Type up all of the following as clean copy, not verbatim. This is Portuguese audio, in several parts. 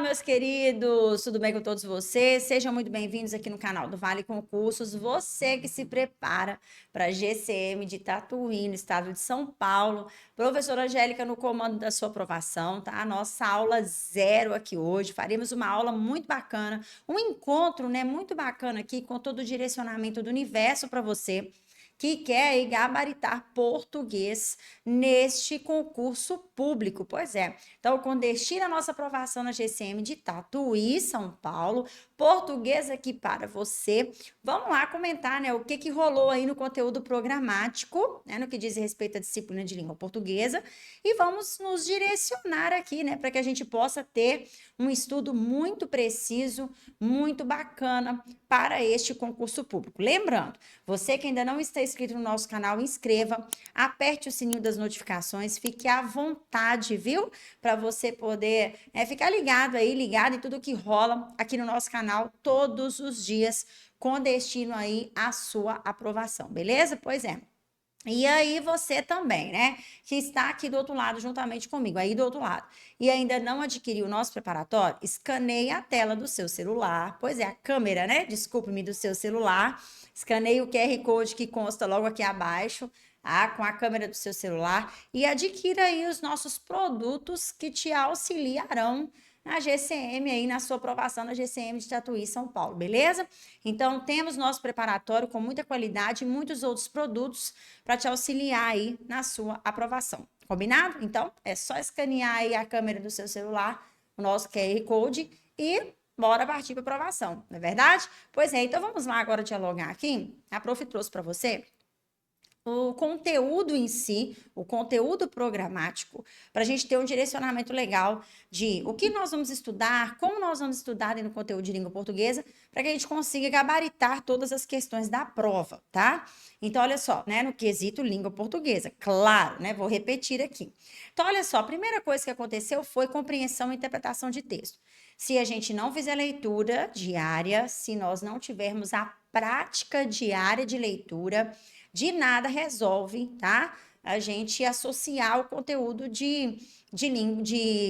Meus queridos, tudo bem com todos vocês? Sejam muito bem-vindos aqui no canal do Vale Concursos. Você que se prepara para a GCM de Tatuí, no estado de São Paulo. Professora Angélica no comando da sua aprovação, tá? Nossa aula zero aqui hoje. Faremos uma aula muito bacana, um encontro, né, muito bacana aqui com todo o direcionamento do universo para você que quer aí gabaritar português neste concurso público. Pois é. Então, com destino à nossa aprovação na GCM de Tatuí, São Paulo, português aqui para você. Vamos lá comentar, né, o que rolou aí no conteúdo programático, né, no que diz respeito à disciplina de língua portuguesa, e vamos nos direcionar aqui, né, para que a gente possa ter um estudo muito preciso, muito bacana para este concurso público. Lembrando, você que ainda não está inscrito no nosso canal, inscreva, aperte o sininho das notificações, fique à vontade, viu? Para você poder ficar ligado em tudo que rola aqui no nosso canal todos os dias, com destino aí à sua aprovação, beleza? Pois é. E aí você também, né, que está aqui do outro lado juntamente comigo, aí do outro lado, e ainda não adquiriu o nosso preparatório, escaneie a tela do seu celular, pois é, a câmera, né, desculpe-me, do seu celular, escaneie o QR Code que consta logo aqui abaixo, com a câmera do seu celular, e adquira aí os nossos produtos que te auxiliarão na GCM aí, na sua aprovação na GCM de Tatuí, São Paulo, beleza? Então, temos nosso preparatório com muita qualidade e muitos outros produtos para te auxiliar aí na sua aprovação. Combinado? Então, é só escanear aí a câmera do seu celular, o nosso QR Code e bora partir para aprovação, não é verdade? Pois é, então vamos lá agora dialogar aqui. A prof trouxe para você o conteúdo em si, o conteúdo programático, para a gente ter um direcionamento legal de o que nós vamos estudar, como nós vamos estudar dentro do conteúdo de língua portuguesa, para que a gente consiga gabaritar todas as questões da prova, tá? Então, olha só, né, no quesito língua portuguesa, claro, né, vou repetir aqui. Então, olha só, a primeira coisa que aconteceu foi compreensão e interpretação de texto. Se a gente não fizer leitura diária, se nós não tivermos a prática diária de leitura, de nada resolve, tá? A gente associar o conteúdo de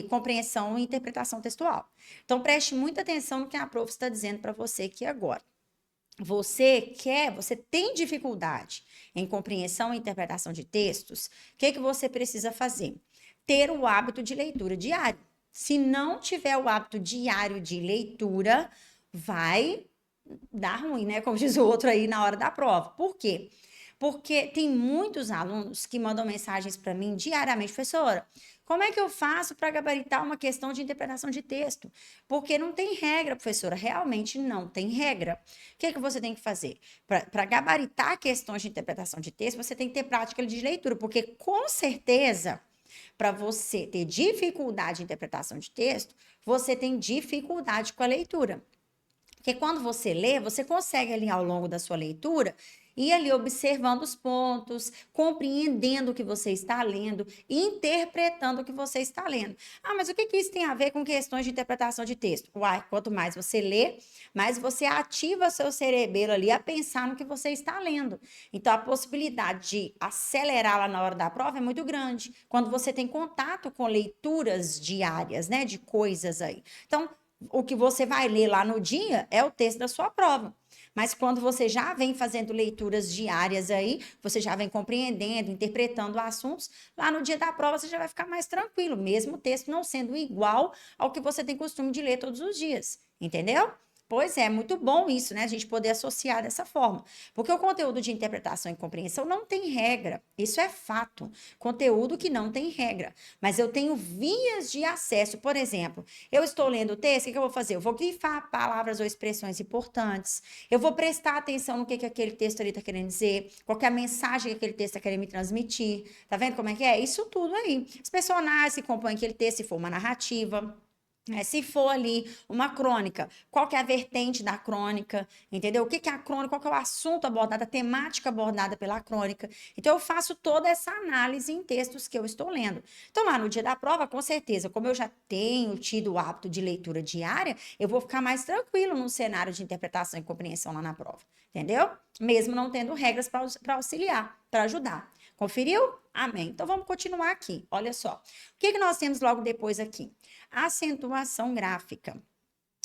compreensão e interpretação textual. Então, preste muita atenção no que a prof está dizendo para você aqui agora. Você tem dificuldade em compreensão e interpretação de textos, o que você precisa fazer? Ter o hábito de leitura diário. Se não tiver o hábito diário de leitura, vai dar ruim, né? Como diz o outro aí na hora da prova. Por quê? Porque tem muitos alunos que mandam mensagens para mim diariamente, professora, como é que eu faço para gabaritar uma questão de interpretação de texto? Porque não tem regra, professora, realmente não tem regra. O que você tem que fazer? Para gabaritar questões de interpretação de texto, você tem que ter prática de leitura, porque com certeza, para você ter dificuldade de interpretação de texto, você tem dificuldade com a leitura. Porque quando você lê, você consegue ali ao longo da sua leitura ir ali observando os pontos, compreendendo o que você está lendo, interpretando o que você está lendo. Ah, mas o que isso tem a ver com questões de interpretação de texto? Uai, quanto mais você lê, mais você ativa seu cerebelo ali a pensar no que você está lendo. Então, a possibilidade de acelerar lá na hora da prova é muito grande, quando você tem contato com leituras diárias, né, de coisas aí. Então, o que você vai ler lá no dia é o texto da sua prova. Mas quando você já vem fazendo leituras diárias aí, você já vem compreendendo, interpretando assuntos, lá no dia da prova você já vai ficar mais tranquilo, mesmo o texto não sendo igual ao que você tem costume de ler todos os dias, entendeu? Pois é, muito bom isso, né? A gente poder associar dessa forma. Porque o conteúdo de interpretação e compreensão não tem regra. Isso é fato. Conteúdo que não tem regra. Mas eu tenho vias de acesso. Por exemplo, eu estou lendo o texto, o que eu vou fazer? Eu vou grifar palavras ou expressões importantes. Eu vou prestar atenção no que aquele texto ali está querendo dizer, qual que é a mensagem que aquele texto está querendo me transmitir. Tá vendo como é que é? Isso tudo aí. Os personagens que compõem aquele texto, se for uma narrativa. Se for ali uma crônica, qual que é a vertente da crônica, entendeu? O que é a crônica, qual que é o assunto abordado, a temática abordada pela crônica. Então, eu faço toda essa análise em textos que eu estou lendo. Então, lá no dia da prova, com certeza, como eu já tenho tido o hábito de leitura diária, eu vou ficar mais tranquilo no cenário de interpretação e compreensão lá na prova, entendeu? Mesmo não tendo regras para auxiliar, para ajudar. Conferiu? Amém. Então, vamos continuar aqui. Olha só. O que nós temos logo depois aqui? Acentuação gráfica.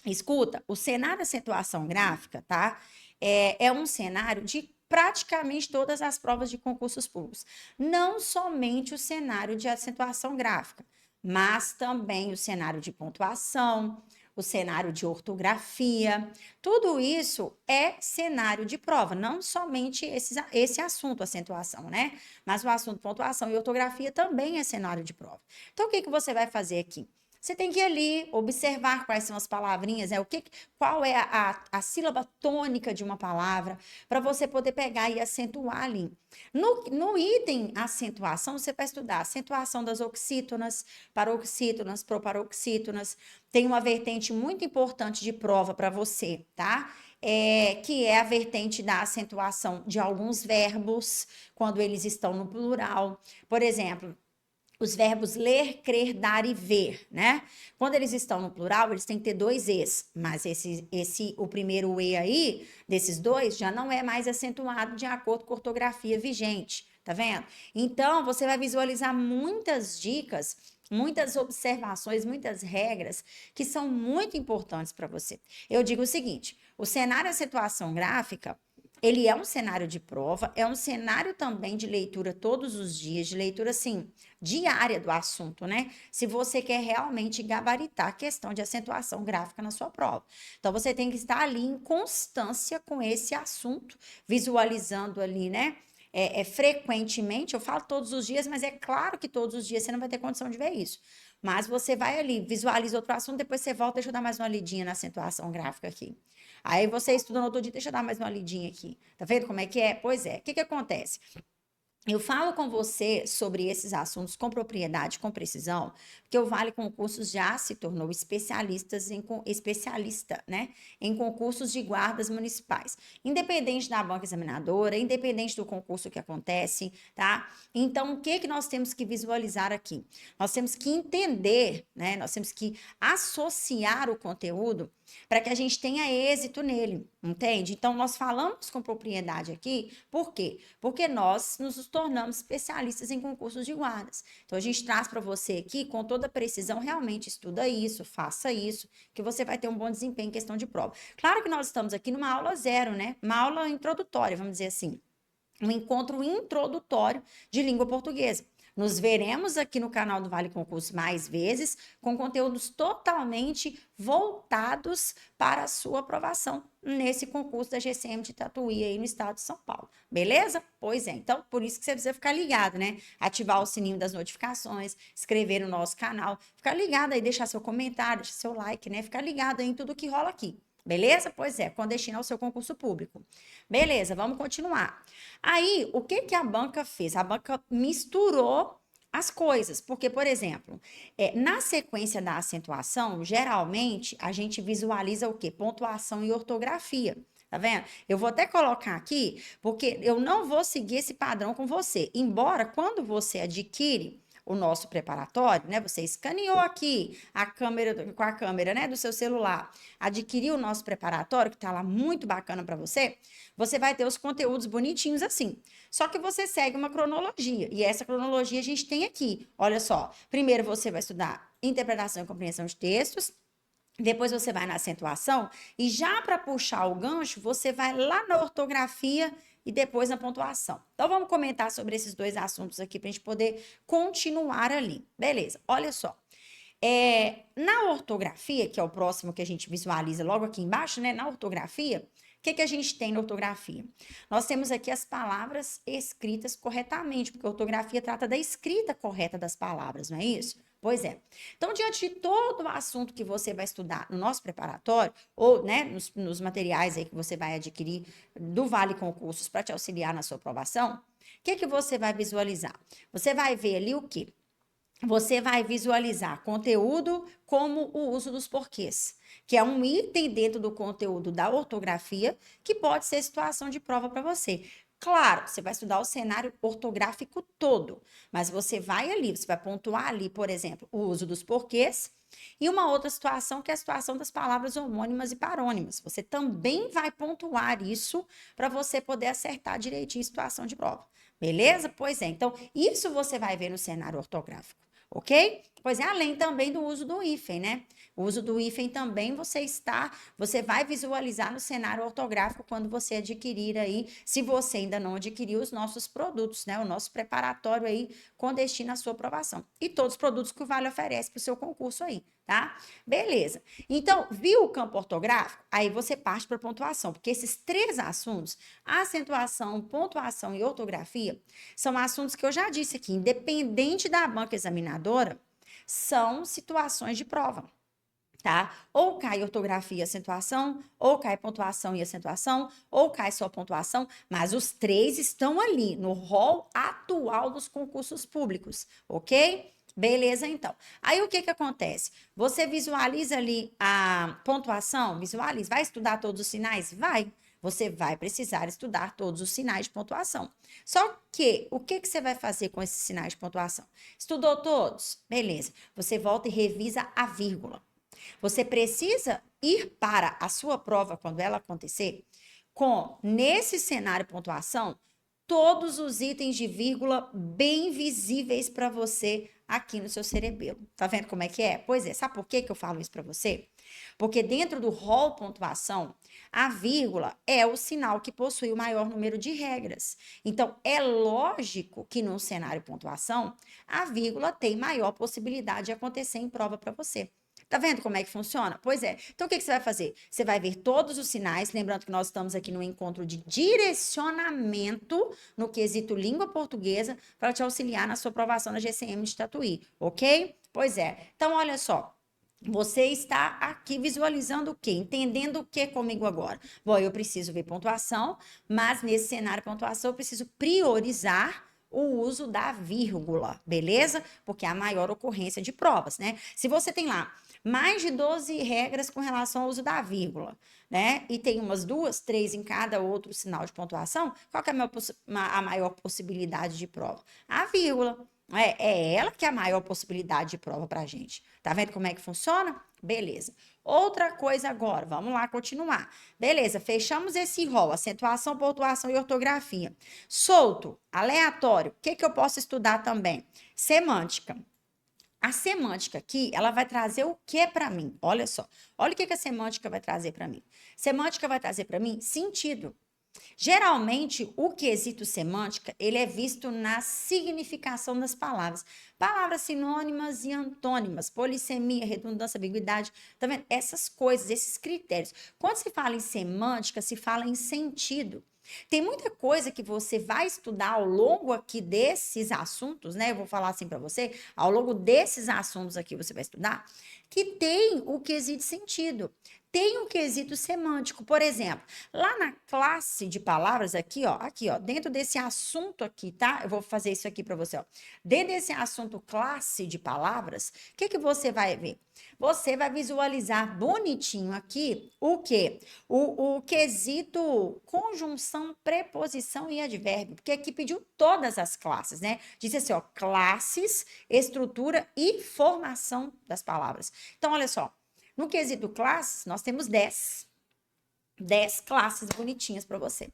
Escuta, o cenário de acentuação gráfica, tá? É um cenário de praticamente todas as provas de concursos públicos. Não somente o cenário de acentuação gráfica, mas também o cenário de pontuação, o cenário de ortografia. Tudo isso é cenário de prova, não somente esse assunto, acentuação, né? Mas o assunto pontuação e ortografia também é cenário de prova. Então, o que você vai fazer aqui? Você tem que ir ali observar quais são as palavrinhas, né? Qual é a sílaba tônica de uma palavra, para você poder pegar e acentuar ali. No item acentuação, você vai estudar acentuação das oxítonas, paroxítonas, proparoxítonas. Tem uma vertente muito importante de prova para você, tá? Que é a vertente da acentuação de alguns verbos, quando eles estão no plural. Por exemplo, os verbos ler, crer, dar e ver, né? Quando eles estão no plural, eles têm que ter dois es, mas o primeiro e aí, desses dois, já não é mais acentuado de acordo com a ortografia vigente, tá vendo? Então, você vai visualizar muitas dicas, muitas observações, muitas regras que são muito importantes para você. Eu digo o seguinte, o cenário acentuação gráfica, ele é um cenário de prova, é um cenário também de leitura todos os dias, de leitura, assim, diária do assunto, né? Se você quer realmente gabaritar a questão de acentuação gráfica na sua prova. Então, você tem que estar ali em constância com esse assunto, visualizando ali, né? Frequentemente, eu falo todos os dias, mas é claro que todos os dias você não vai ter condição de ver isso. Mas você vai ali, visualiza outro assunto, depois você volta, deixa eu dar mais uma lidinha na acentuação gráfica aqui. Aí você estuda no outro dia, deixa eu dar mais uma lidinha aqui. Tá vendo como é que é? Pois é. O que acontece? Eu falo com você sobre esses assuntos com propriedade, com precisão, porque o Vale Concursos já se tornou especialista, né, em concursos de guardas municipais, independente da banca examinadora, independente do concurso que acontece, tá? Então, o que nós temos que visualizar aqui? Nós temos que entender, né, nós temos que associar o conteúdo para que a gente tenha êxito nele, entende? Então, nós falamos com propriedade aqui, por quê? Porque nós nos tornamos especialistas em concursos de guardas. Então, a gente traz para você aqui, com toda precisão, realmente estuda isso, faça isso, que você vai ter um bom desempenho em questão de prova. Claro que nós estamos aqui numa aula zero, né? Uma aula introdutória, vamos dizer assim. Um encontro introdutório de língua portuguesa. Nos veremos aqui no canal do Vale Concurso mais vezes, com conteúdos totalmente voltados para a sua aprovação nesse concurso da GCM de Tatuí aí no estado de São Paulo. Beleza? Pois é. Então, por isso que você precisa ficar ligado, né? Ativar o sininho das notificações, inscrever no nosso canal, ficar ligado aí, deixar seu comentário, deixar seu like, né? Ficar ligado aí em tudo que rola aqui. Beleza? Pois é, com destino ao seu concurso público. Beleza, vamos continuar. Aí, o que a banca fez? A banca misturou as coisas, porque, por exemplo, na sequência da acentuação, geralmente, a gente visualiza o quê? Pontuação e ortografia. Tá vendo? Eu vou até colocar aqui, porque eu não vou seguir esse padrão com você. Embora, quando você adquire o nosso preparatório, né? Você escaneou aqui a câmera, com a câmera, né, do seu celular, adquiriu o nosso preparatório, que tá lá muito bacana para você, você vai ter os conteúdos bonitinhos assim. Só que você segue uma cronologia, e essa cronologia a gente tem aqui. Olha só, primeiro você vai estudar interpretação e compreensão de textos, depois você vai na acentuação, e já para puxar o gancho, você vai lá na ortografia e depois na pontuação. Então, vamos comentar sobre esses dois assuntos aqui para a gente poder continuar ali. Beleza, olha só. Na ortografia, que é o próximo que a gente visualiza logo aqui embaixo, né? Na ortografia, o que a gente tem na ortografia? Nós temos aqui as palavras escritas corretamente, porque a ortografia trata da escrita correta das palavras, não é isso? Pois é. Então, diante de todo o assunto que você vai estudar no nosso preparatório, ou né, nos materiais aí que você vai adquirir do Vale Concursos para te auxiliar na sua aprovação, o que você vai visualizar? Você vai ver ali o quê? Você vai visualizar conteúdo como o uso dos porquês, que é um item dentro do conteúdo da ortografia que pode ser situação de prova para você. Claro, você vai estudar o cenário ortográfico todo, mas você vai pontuar ali, por exemplo, o uso dos porquês e uma outra situação que é a situação das palavras homônimas e parônimas. Você também vai pontuar isso para você poder acertar direitinho a situação de prova. Beleza? Pois é. Então, isso você vai ver no cenário ortográfico, ok? Pois é, além também do uso do hífen, né? O uso do hífen também você vai visualizar no cenário ortográfico quando você adquirir aí, se você ainda não adquiriu os nossos produtos, né? O nosso preparatório aí com destino à sua aprovação. E todos os produtos que o Vale oferece para o seu concurso aí, tá? Beleza. Então, viu o campo ortográfico? Aí você parte para a pontuação, porque esses três assuntos, acentuação, pontuação e ortografia, são assuntos que eu já disse aqui, independente da banca examinadora, são situações de prova, tá? Ou cai ortografia e acentuação, ou cai pontuação e acentuação, ou cai só pontuação, mas os três estão ali no rol atual dos concursos públicos, ok? Beleza, então. Aí o que que acontece? Você visualiza ali a pontuação, visualiza, vai estudar todos os sinais? Vai. Você vai precisar estudar todos os sinais de pontuação. Só que, o que que você vai fazer com esses sinais de pontuação? Estudou todos? Beleza. Você volta e revisa a vírgula. Você precisa ir para a sua prova quando ela acontecer com, nesse cenário pontuação, todos os itens de vírgula bem visíveis para você aqui no seu cerebelo. Tá vendo como é que é? Pois é, sabe por que que eu falo isso para você? Porque dentro do rol pontuação, a vírgula é o sinal que possui o maior número de regras. Então, é lógico que no cenário pontuação, a vírgula tem maior possibilidade de acontecer em prova para você. Tá vendo como é que funciona? Pois é. Então, o que que você vai fazer? Você vai ver todos os sinais, lembrando que nós estamos aqui no encontro de direcionamento no quesito língua portuguesa para te auxiliar na sua aprovação na GCM de Tatuí, ok? Pois é. Então, olha só. Você está aqui visualizando o quê? Entendendo o que comigo agora? Bom, eu preciso ver pontuação, mas nesse cenário pontuação eu preciso priorizar o uso da vírgula, beleza? Porque é a maior ocorrência de provas, né? Se você tem lá mais de 12 regras com relação ao uso da vírgula, né? E tem umas 2, 3 em cada outro sinal de pontuação, qual que é a maior possibilidade de prova? A vírgula. É ela que é a maior possibilidade de prova para a gente. Tá vendo como é que funciona? Beleza. Outra coisa agora, vamos lá continuar. Beleza, fechamos esse rol, acentuação, pontuação e ortografia. Solto, aleatório, o que que eu posso estudar também? Semântica. A semântica aqui, ela vai trazer o que para mim? Olha só. Olha o que que a semântica vai trazer para mim. Semântica vai trazer para mim sentido. Geralmente, o quesito semântica, ele é visto na significação das palavras. Palavras sinônimas e antônimas, polissemia, redundância, ambiguidade, tá vendo? Essas coisas, esses critérios. Quando se fala em semântica, se fala em sentido. Tem muita coisa que você vai estudar ao longo aqui desses assuntos, né? Eu vou falar assim para você, ao longo desses assuntos aqui você vai estudar, que tem o quesito sentido. Tem um quesito semântico, por exemplo, lá na classe de palavras aqui, ó, dentro desse assunto aqui, tá? Eu vou fazer isso aqui para você, ó. Dentro desse assunto classe de palavras, o que que você vai ver? Você vai visualizar bonitinho aqui o quê? O quesito conjunção, preposição e advérbio, porque aqui pediu todas as classes, né? Diz assim, ó, classes, estrutura e formação das palavras. Então, olha só, no quesito classes, nós temos 10 classes bonitinhas para você.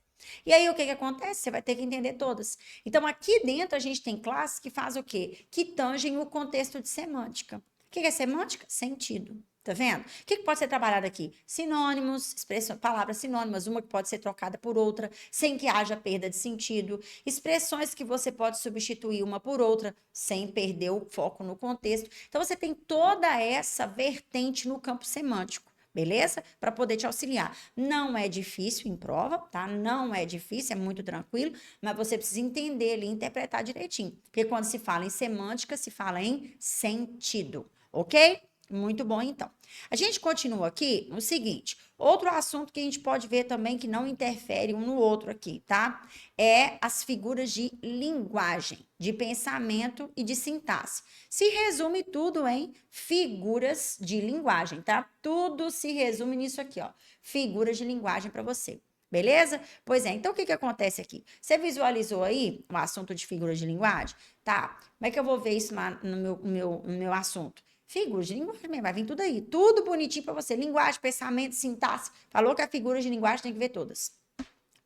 E aí, o que que acontece? Você vai ter que entender todas. Então, aqui dentro, a gente tem classes que fazem o quê? Que tangem o contexto de semântica. O que que é semântica? Sentido. Tá vendo? O que que pode ser trabalhado aqui? Sinônimos, palavras sinônimas, uma que pode ser trocada por outra, sem que haja perda de sentido. Expressões que você pode substituir uma por outra, sem perder o foco no contexto. Então, você tem toda essa vertente no campo semântico. Beleza? Para poder te auxiliar. Não é difícil em prova, tá? Não é difícil, é muito tranquilo, mas você precisa entender e interpretar direitinho. Porque quando se fala em semântica, se fala em sentido, ok? Muito bom, então. A gente continua aqui no seguinte: outro assunto que a gente pode ver também que não interfere um no outro aqui, tá? É as figuras de linguagem, de pensamento e de sintaxe. Se resume tudo em figuras de linguagem, tá? Tudo se resume nisso aqui, ó. Figuras de linguagem para você. Beleza? Pois é, então o que que acontece aqui? Você visualizou aí o assunto de figuras de linguagem? Tá, como é que eu vou ver isso no meu assunto? Figuras de linguagem, vai vir tudo aí, tudo bonitinho para você. Linguagem, pensamento, sintaxe. Falou que a figura de linguagem tem que ver todas.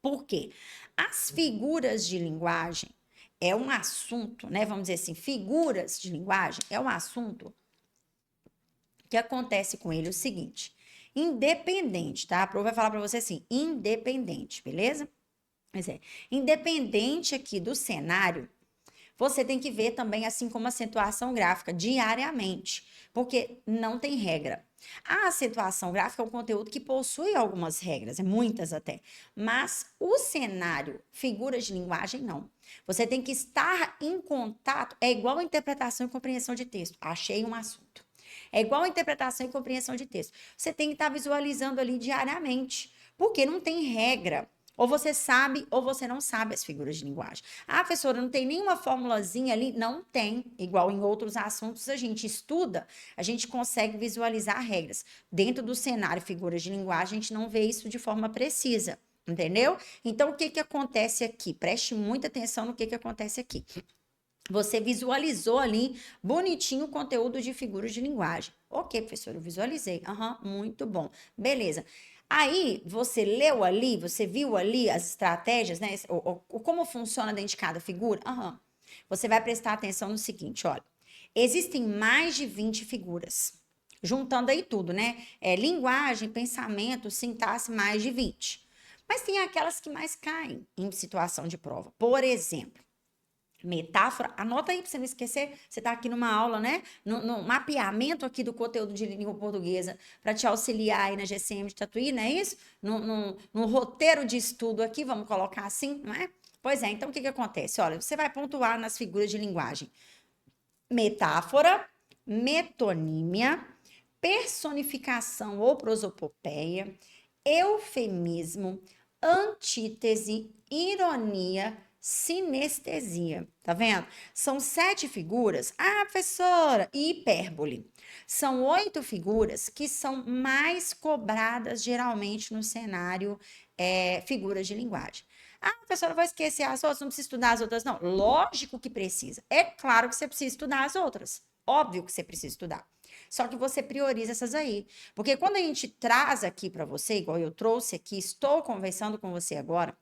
Por quê? As figuras de linguagem é um assunto, né? Vamos dizer assim, figuras de linguagem é um assunto que acontece com ele o seguinte: independente, tá? A prova vai falar para você assim, independente, beleza? Mas independente aqui do cenário, você tem que ver também, assim como a acentuação gráfica, diariamente, porque não tem regra. A acentuação gráfica é um conteúdo que possui algumas regras, muitas até, mas o cenário, figuras de linguagem, não. Você tem que estar em contato, é igual a interpretação e compreensão de texto. Achei um assunto. É igual a interpretação e compreensão de texto. Você tem que estar visualizando ali diariamente, porque não tem regra. Ou você sabe ou você não sabe as figuras de linguagem. Ah, professora, não tem nenhuma formulazinha ali? Não tem. Igual em outros assuntos, a gente estuda, a gente consegue visualizar regras. Dentro do cenário figuras de linguagem, a gente não vê isso de forma precisa. Entendeu? Então, o que que acontece aqui? Preste muita atenção no que acontece aqui. Você visualizou ali bonitinho o conteúdo de figuras de linguagem. Ok, professor, eu visualizei. Aham, muito bom. Beleza. Aí, você leu ali, você viu ali as estratégias, né? Como funciona dentro de cada figura? Aham. Você vai prestar atenção no seguinte, olha. Existem mais de 20 figuras. Juntando aí tudo, né? Linguagem, pensamento, sintaxe, mais de 20. Mas tem aquelas que mais caem em situação de prova. Por exemplo, metáfora, anota aí para você não esquecer, você está aqui numa aula, né? No mapeamento aqui do conteúdo de língua portuguesa, para te auxiliar aí na GCM de Tatuí, não é isso? No roteiro de estudo aqui, vamos colocar assim, não é? Pois é, então o que que acontece? Olha, você vai pontuar nas figuras de linguagem: metáfora, metonímia, personificação ou prosopopeia, eufemismo, antítese, ironia, sinestesia. Tá vendo? São 7 figuras. Ah, professora, e hipérbole. São 8 figuras que são mais cobradas geralmente no cenário figuras de linguagem. Ah, professora, eu vou esquecer as outras, não precisa estudar as outras, não. Lógico que precisa. É claro que você precisa estudar as outras. Óbvio que você precisa estudar. Só que você prioriza essas aí. Porque quando a gente traz aqui para você, igual eu trouxe aqui, estou conversando com você agora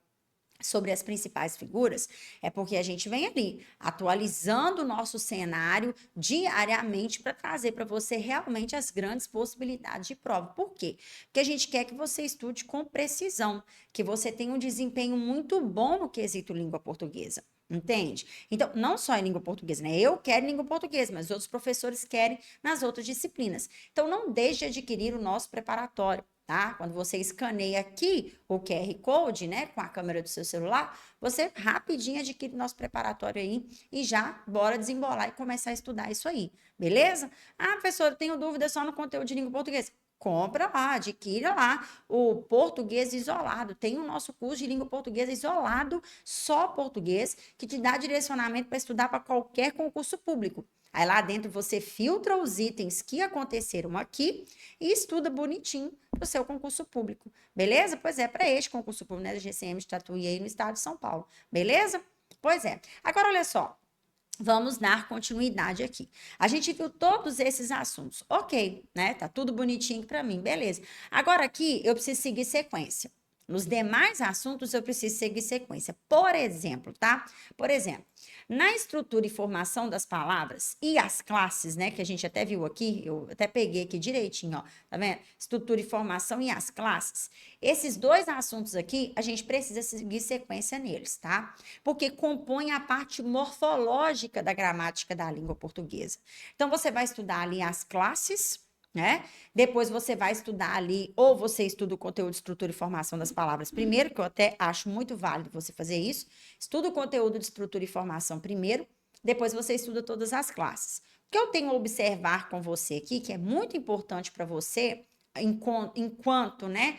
sobre as principais figuras, é porque a gente vem ali atualizando o nosso cenário diariamente para trazer para você realmente as grandes possibilidades de prova. Por quê? Porque a gente quer que você estude com precisão, que você tenha um desempenho muito bom no quesito língua portuguesa. Entende? Então, não só em língua portuguesa, né? Eu quero língua portuguesa, mas outros professores querem nas outras disciplinas. Então, não deixe de adquirir o nosso preparatório. Tá? Quando você escaneia aqui o QR Code, né, com a câmera do seu celular, você rapidinho adquire nosso preparatório aí e já bora desembolar e começar a estudar isso aí, beleza? Ah, professor, eu tenho dúvida só no conteúdo de língua portuguesa. Compra lá, adquira lá o português isolado. Tem o nosso curso de língua portuguesa isolado, só português, que te dá direcionamento para estudar para qualquer concurso público. Aí lá dentro você filtra os itens que aconteceram aqui e estuda bonitinho para o seu concurso público. Beleza? Pois é, para este concurso público, né, da GCM de Tatuí aí no estado de São Paulo. Beleza? Pois é. Agora, olha só. Vamos dar continuidade aqui. A gente viu todos esses assuntos. Ok, né? Tá tudo bonitinho para mim, beleza. Agora aqui eu preciso seguir sequência. Nos demais assuntos eu preciso seguir sequência. Por exemplo, tá? Por exemplo, na estrutura e formação das palavras e as classes, né, que a gente até viu aqui, eu até peguei aqui direitinho, ó, tá vendo? Estrutura e formação e as classes. Esses dois assuntos aqui, a gente precisa seguir sequência neles, tá? Porque compõem a parte morfológica da gramática da língua portuguesa. Então, você vai estudar ali as classes, né? Depois você vai estudar ali, ou você estuda o conteúdo, estrutura e formação das palavras primeiro, que eu até acho muito válido você fazer isso. Estuda o conteúdo de estrutura e formação primeiro, depois você estuda todas as classes. O que eu tenho a observar com você aqui, que é muito importante para você, enquanto, né,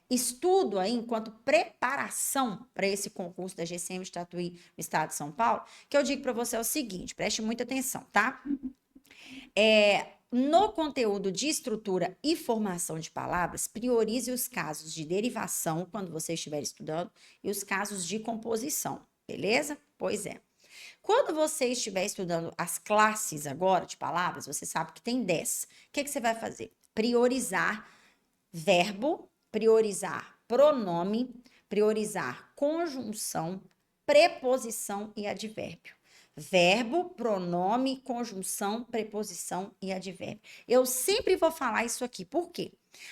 estudo aí, enquanto preparação para esse concurso da GCM de Tatuí no estado de São Paulo, que eu digo para você é o seguinte, preste muita atenção, tá? no conteúdo de estrutura e formação de palavras, priorize os casos de derivação, quando você estiver estudando, e os casos de composição, beleza? Pois é. Quando você estiver estudando as classes agora de palavras, você sabe que tem 10. O que você vai fazer? Priorizar verbo, priorizar pronome, priorizar conjunção, preposição e advérbio. Verbo, pronome, conjunção, preposição e advérbio. Eu sempre vou falar isso aqui. Por quê?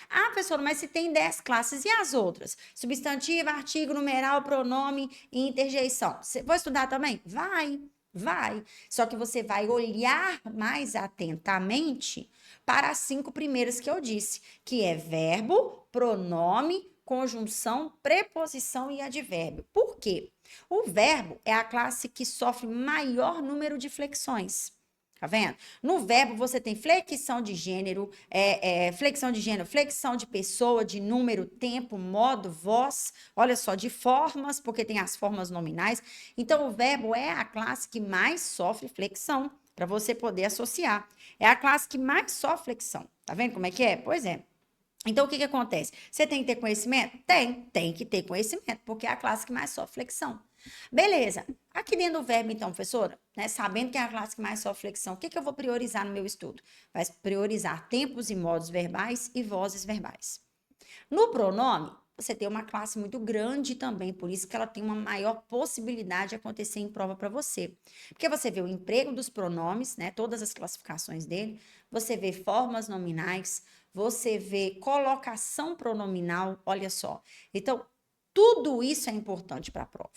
Ah, professor, mas se tem 10 classes, e as outras? Substantivo, artigo, numeral, pronome e interjeição. Você vai estudar também? Vai. Só que você vai olhar mais atentamente para as 5 primeiras que eu disse, que é verbo, pronome, conjunção, preposição e advérbio. Por quê? O verbo é a classe que sofre maior número de flexões. Tá vendo? No verbo você tem flexão de gênero, flexão de pessoa, de número, tempo, modo, voz, olha só, de formas, porque tem as formas nominais. Então, o verbo é a classe que mais sofre flexão, para você poder associar. É a classe que mais sofre flexão. Tá vendo como é que é? Pois é. Então, o que acontece? Você tem que ter conhecimento? Tem que ter conhecimento, porque é a classe que mais sofre flexão. Beleza. Aqui dentro do verbo, então, professora, né, sabendo que é a classe que mais sofre flexão, o que eu vou priorizar no meu estudo? Vai priorizar tempos e modos verbais e vozes verbais. No pronome, você tem uma classe muito grande também, por isso que ela tem uma maior possibilidade de acontecer em prova para você. Porque você vê o emprego dos pronomes, né, todas as classificações dele, você vê formas nominais, você vê colocação pronominal, olha só. Então, tudo isso é importante para a prova.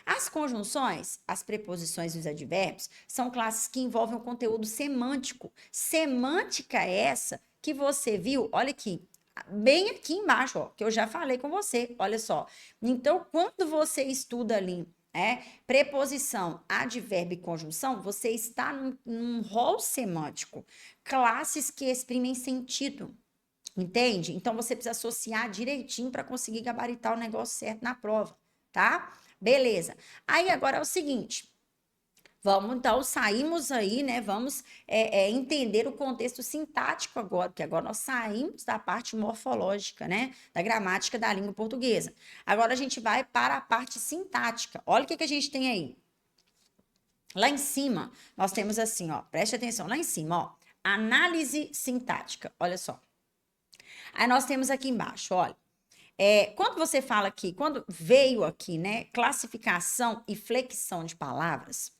As conjunções, as preposições e os advérbios são classes que envolvem o conteúdo semântico. Semântica é essa que você viu, olha aqui, bem aqui embaixo, ó, que eu já falei com você, olha só. Então, quando você estuda ali, preposição, advérbio e conjunção, você está num rol semântico, classes que exprimem sentido. Entende? Então você precisa associar direitinho para conseguir gabaritar o negócio certo na prova, tá? Beleza. Aí agora é o seguinte. Vamos, então, saímos aí, né? Vamos entender o contexto sintático agora, porque agora nós saímos da parte morfológica, né? Da gramática da língua portuguesa. Agora a gente vai para a parte sintática. Olha o que a gente tem aí. Lá em cima, nós temos assim, ó, preste atenção, lá em cima, ó, análise sintática. Olha só. Aí nós temos aqui embaixo, olha. Quando você fala aqui, quando veio aqui, né, classificação e flexão de palavras,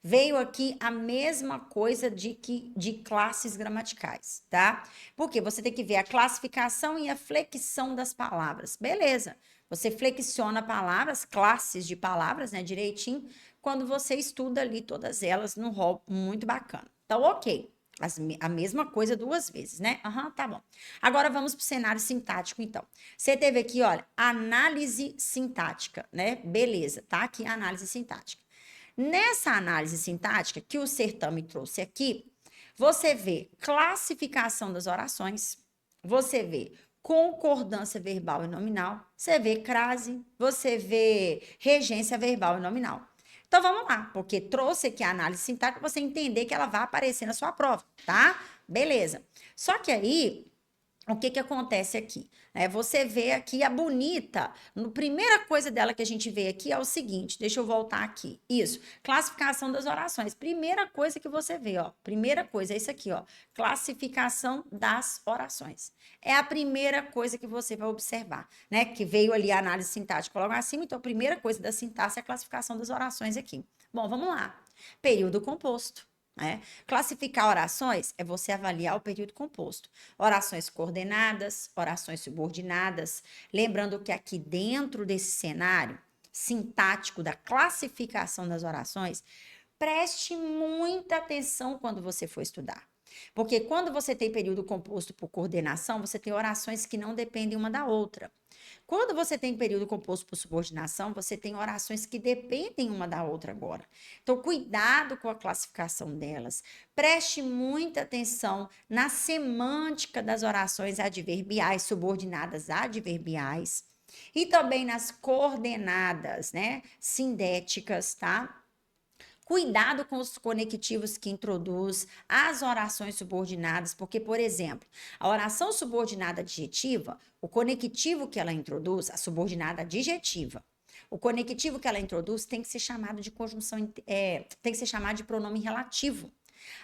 veio aqui a mesma coisa de classes gramaticais, tá? Porque você tem que ver a classificação e a flexão das palavras. Beleza. Você flexiona palavras, classes de palavras, né, direitinho, quando você estuda ali todas elas num rol muito bacana. Então, ok. A mesma coisa 2 vezes, né? Tá bom. Agora vamos para o cenário sintático, então. Você teve aqui, olha, análise sintática, né? Beleza, tá aqui a análise sintática. Nessa análise sintática que o certame trouxe aqui, você vê classificação das orações, você vê concordância verbal e nominal, você vê crase, você vê regência verbal e nominal. Então vamos lá, porque trouxe aqui a análise sintática para você entender que ela vai aparecer na sua prova, tá? Beleza. Só que aí, o que acontece aqui? Você vê aqui a bonita, a primeira coisa dela que a gente vê aqui é o seguinte, deixa eu voltar aqui, isso, classificação das orações, primeira coisa que você vê, ó, primeira coisa é isso aqui, ó, classificação das orações, é a primeira coisa que você vai observar, né, que veio ali a análise sintática logo acima, então a primeira coisa da sintaxe é a classificação das orações aqui. Bom, vamos lá, período composto. Classificar orações é você avaliar o período composto. Orações coordenadas, orações subordinadas. Lembrando que aqui dentro desse cenário sintático da classificação das orações, preste muita atenção quando você for estudar. Porque quando você tem período composto por coordenação, você tem orações que não dependem uma da outra. Quando você tem período composto por subordinação, você tem orações que dependem uma da outra agora. Então, cuidado com a classificação delas. Preste muita atenção na semântica das orações adverbiais, subordinadas adverbiais, e também nas coordenadas, né, sindéticas, tá? Cuidado com os conectivos que introduz, as orações subordinadas, porque, por exemplo, a oração subordinada adjetiva, o conectivo que ela introduz, a subordinada adjetiva, o conectivo que ela introduz tem que ser chamado de conjunção, tem que ser chamado de pronome relativo.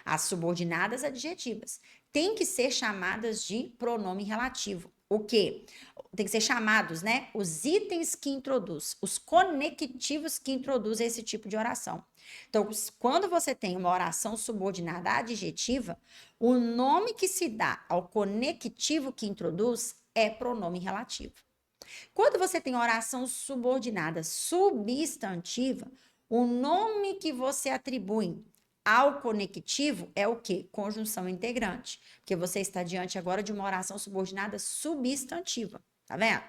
As subordinadas adjetivas têm que ser chamadas de pronome relativo. O quê? Tem que ser chamados, né? Os itens que introduz, os conectivos que introduzem esse tipo de oração. Então, quando você tem uma oração subordinada adjetiva, o nome que se dá ao conectivo que introduz é pronome relativo. Quando você tem oração subordinada substantiva, o nome que você atribui ao conectivo é o quê? Conjunção integrante. Porque você está diante agora de uma oração subordinada substantiva. Tá vendo?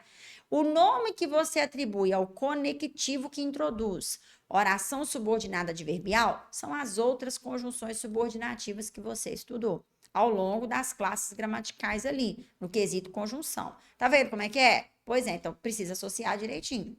O nome que você atribui ao conectivo que introduz oração subordinada adverbial são as outras conjunções subordinativas que você estudou ao longo das classes gramaticais ali, no quesito conjunção. Tá vendo como é que é? Pois é, então precisa associar direitinho.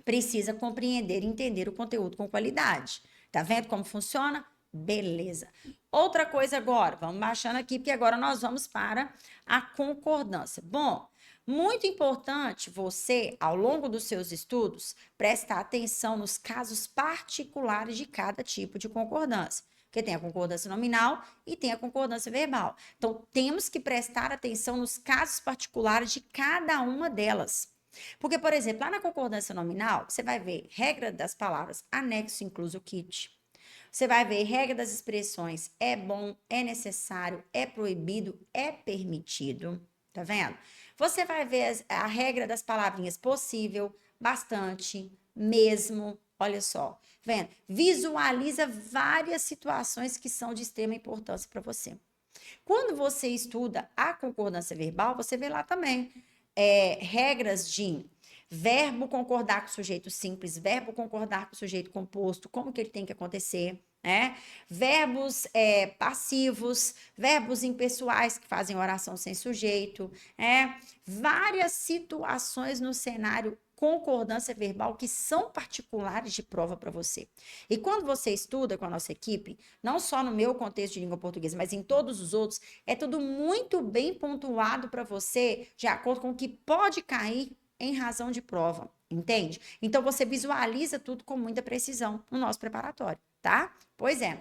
Precisa compreender e entender o conteúdo com qualidade. Tá vendo como funciona? Beleza. Outra coisa agora, vamos baixando aqui, porque agora nós vamos para a concordância. Bom, muito importante você, ao longo dos seus estudos, prestar atenção nos casos particulares de cada tipo de concordância. Porque tem a concordância nominal e tem a concordância verbal. Então, temos que prestar atenção nos casos particulares de cada uma delas. Porque, por exemplo, lá na concordância nominal, você vai ver regra das palavras anexo, incluso, kit. Você vai ver regra das expressões é bom, é necessário, é proibido, é permitido. Tá vendo? Você vai ver a regra das palavrinhas possível, bastante, mesmo. Olha só, vendo? Visualiza várias situações que são de extrema importância para você. Quando você estuda a concordância verbal, você vê lá também regras de verbo concordar com o sujeito simples, verbo concordar com o sujeito composto, como que ele tem que acontecer, né? Verbos passivos, verbos impessoais que fazem oração sem sujeito, várias situações no cenário concordância verbal que são particulares de prova para você. E quando você estuda com a nossa equipe, não só no meu contexto de língua portuguesa, mas em todos os outros, é tudo muito bem pontuado para você, de acordo com o que pode cair em razão de prova, entende? Então você visualiza tudo com muita precisão no nosso preparatório, tá? Pois é.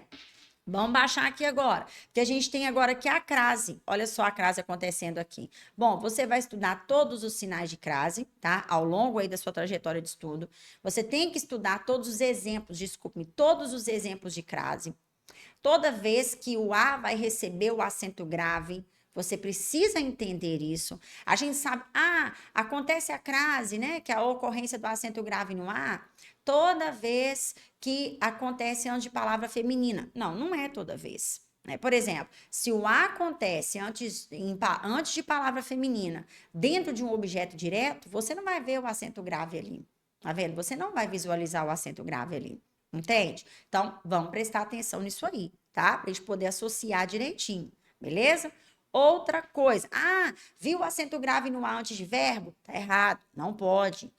Vamos baixar aqui agora, porque a gente tem agora aqui a crase. Olha só a crase acontecendo aqui. Bom, você vai estudar todos os sinais de crase, tá? Ao longo aí da sua trajetória de estudo. Você tem que estudar todos os exemplos, desculpe-me, todos os exemplos de crase. Toda vez que o A vai receber o acento grave, você precisa entender isso. A gente sabe, acontece a crase, né? Que é a ocorrência do acento grave no A, toda vez que acontece antes de palavra feminina. Não, não é toda vez. Né? Por exemplo, se o A acontece antes de palavra feminina, dentro de um objeto direto, você não vai ver o acento grave ali. Tá vendo? Você não vai visualizar o acento grave ali. Entende? Então, vamos prestar atenção nisso aí, tá? Pra gente poder associar direitinho, beleza? Outra coisa, viu o acento grave no A antes de verbo? Tá errado, não pode.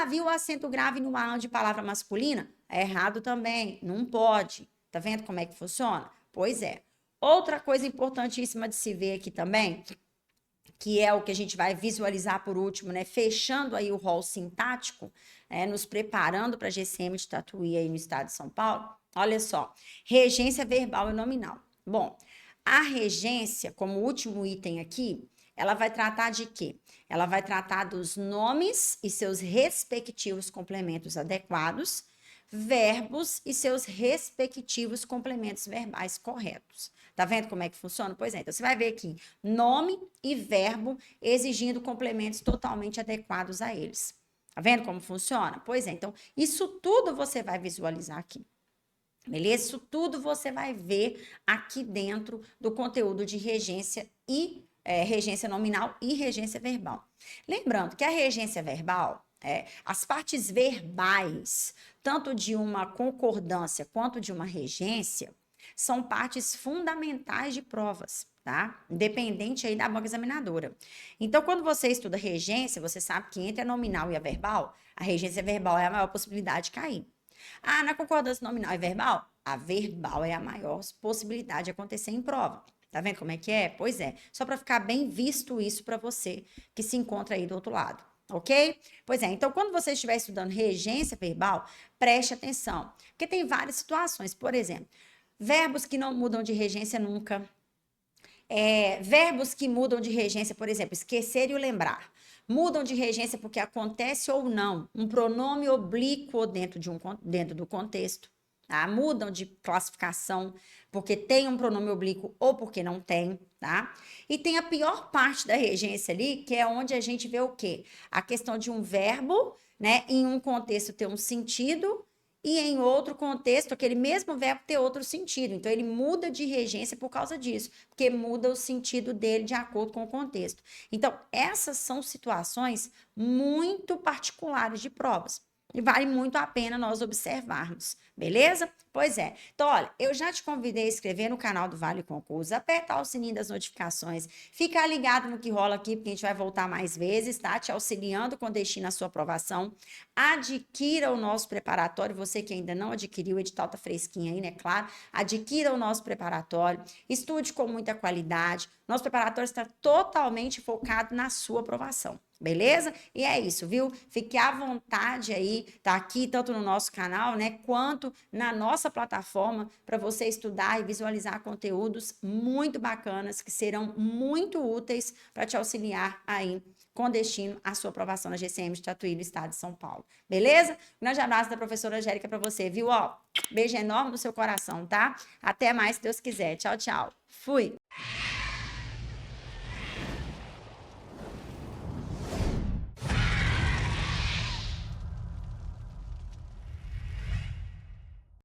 Viu o acento grave no A antes de palavra masculina? É errado também, não pode. Tá vendo como é que funciona? Pois é. Outra coisa importantíssima de se ver aqui também, que é o que a gente vai visualizar por último, né? Fechando aí o rol sintático, nos preparando para a GCM de Tatuí aí no estado de São Paulo. Olha só, regência verbal e nominal. Bom, a regência, como último item aqui, ela vai tratar de quê? Ela vai tratar dos nomes e seus respectivos complementos adequados, verbos e seus respectivos complementos verbais corretos. Tá vendo como é que funciona? Pois é, então você vai ver aqui nome e verbo exigindo complementos totalmente adequados a eles. Tá vendo como funciona? Pois é, então isso tudo você vai visualizar aqui. Beleza? Isso tudo você vai ver aqui dentro do conteúdo de regência e regência nominal e regência verbal. Lembrando que a regência verbal, as partes verbais, tanto de uma concordância quanto de uma regência, são partes fundamentais de provas, tá? Independente aí da banca examinadora. Então, quando você estuda regência, você sabe que entre a nominal e a verbal, a regência verbal é a maior possibilidade de cair. Na concordância nominal e verbal, A verbal é a maior possibilidade de acontecer em prova. Tá vendo como é que é? Pois é, só para ficar bem visto isso para você que se encontra aí do outro lado, ok? Pois é, então quando você estiver estudando regência verbal, preste atenção, porque tem várias situações. Por exemplo, verbos que não mudam de regência nunca. Verbos que mudam de regência, por exemplo, esquecer e o lembrar. Mudam de regência porque acontece ou não um pronome oblíquo dentro do contexto. Tá? Mudam de classificação porque tem um pronome oblíquo ou porque não tem, tá? E tem a pior parte da regência ali, que é onde a gente vê o quê? A questão de um verbo, né, em um contexto ter um sentido e em outro contexto, aquele mesmo verbo ter outro sentido. Então, ele muda de regência por causa disso, porque muda o sentido dele de acordo com o contexto. Então, essas são situações muito particulares de provas. E vale muito a pena nós observarmos, beleza? Pois é. Então, olha, eu já te convidei a inscrever no canal do Vale Concurso, apertar o sininho das notificações, ficar ligado no que rola aqui, porque a gente vai voltar mais vezes, tá? Te auxiliando com destino à sua aprovação. Adquira o nosso preparatório, você que ainda não adquiriu, o edital tá fresquinho aí, né? Claro. Adquira o nosso preparatório, estude com muita qualidade. Nosso preparatório está totalmente focado na sua aprovação. Beleza? E é isso, viu? Fique à vontade aí, tá aqui tanto no nosso canal, né, quanto na nossa plataforma para você estudar e visualizar conteúdos muito bacanas que serão muito úteis para te auxiliar aí com destino à sua aprovação na GCM de Tatuí, no estado de São Paulo. Beleza? Um grande abraço da professora Angélica para você, viu? Ó, beijo enorme no seu coração, tá? Até mais, se Deus quiser. Tchau, tchau. Fui!